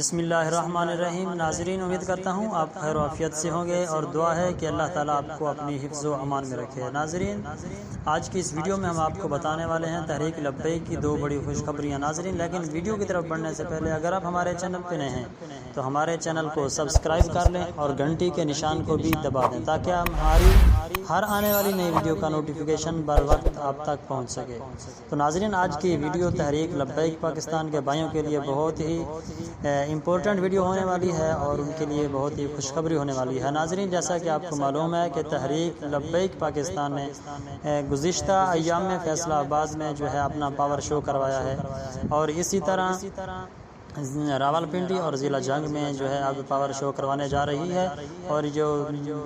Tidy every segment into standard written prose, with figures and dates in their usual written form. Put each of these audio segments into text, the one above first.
بسم اللہ الرحمن الرحیم۔ ناظرین، امید کرتا ہوں آپ خیر و عافیت سے ہوں گے اور دعا ہے کہ اللہ تعالیٰ آپ کو اپنی حفظ و امان میں رکھے۔ ناظرین، آج کی اس ویڈیو میں ہم آپ کو بتانے والے ہیں تحریک لبیک کی دو بڑی خوشخبریاں۔ ناظرین، لیکن ویڈیو کی طرف بڑھنے سے پہلے اگر آپ ہمارے چینل پہ نئے ہیں تو ہمارے چینل کو سبسکرائب کر لیں اور گھنٹی کے نشان کو بھی دبا دیں تاکہ ہماری ہر آنے والی نئی ویڈیو کا نوٹیفیکیشن بر وقت آپ تک پہنچ سکے۔ تو ناظرین، آج کی ویڈیو تحریک لبیک پاکستان کے بھائیوں کے لیے بہت ہی امپورٹنٹ ویڈیو ہونے والی ہے اور ان کے لیے بہت ہی خوشخبری ہونے والی ہے۔ ناظرین، جیسا کہ آپ کو معلوم ہے کہ تحریک لبیک پاکستان نے گزشتہ ایام میں فیصلہ آباد میں جو ہے اپنا پاور شو کروایا ہے اور اسی طرح راولپنڈی اور ضلع جنگ میں جو ہے اب پاور شو کروانے جا رہی ہے اور جو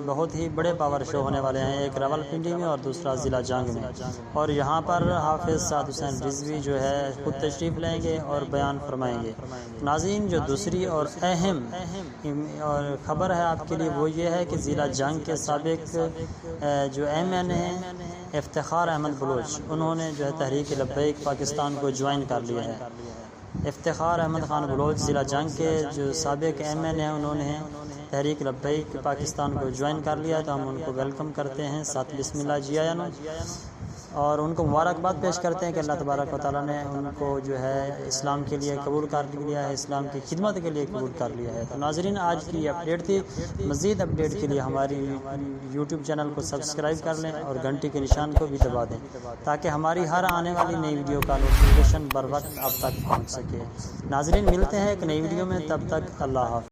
بہت ہی بڑے پاور شو ہونے والے ہیں، ایک راولپنڈی میں اور دوسرا ضلع جنگ میں، اور یہاں پر حافظ سعد حسین رضوی جو ہے خود تشریف لیں گے اور بیان فرمائیں گے۔ ناظرین، جو دوسری اور اہم اور خبر ہے آپ کے لیے وہ یہ ہے کہ ضلع جنگ کے سابق جو ایم این ہیں افتخار احمد بلوچ، انہوں نے جو ہے تحریک لبیک پاکستان کو جوائن کر لیا ہے۔ افتخار احمد خان بلوچ ضلع جنگ کے جو سابق ایم این ہیں، انہوں نے تحریک لبیک پاکستان کو جوائن کر لیا، تو ہم ان کو ویلکم کرتے ہیں ساتھ بسم اللہ جی آیا نو، اور ان کو مبارکباد پیش کرتے ہیں کہ اللہ تبارک و تعالیٰ نے ان کو جو ہے اسلام کے لیے قبول کر لیا ہے، اسلام کی خدمت کے لیے قبول کر لیا ہے۔ تو ناظرین، آج کی یہ اپڈیٹ تھی۔ مزید اپڈیٹ کے لیے ہماری یوٹیوب چینل کو سبسکرائب کر لیں اور گھنٹی کے نشان کو بھی دبا دیں تاکہ ہماری ہر آنے والی نئی ویڈیو کا نوٹیفیکیشن بر وقت آپ تک پہنچ سکے۔ ناظرین، ملتے ہیں ایک نئی ویڈیو میں، تب تک اللہ حافظ۔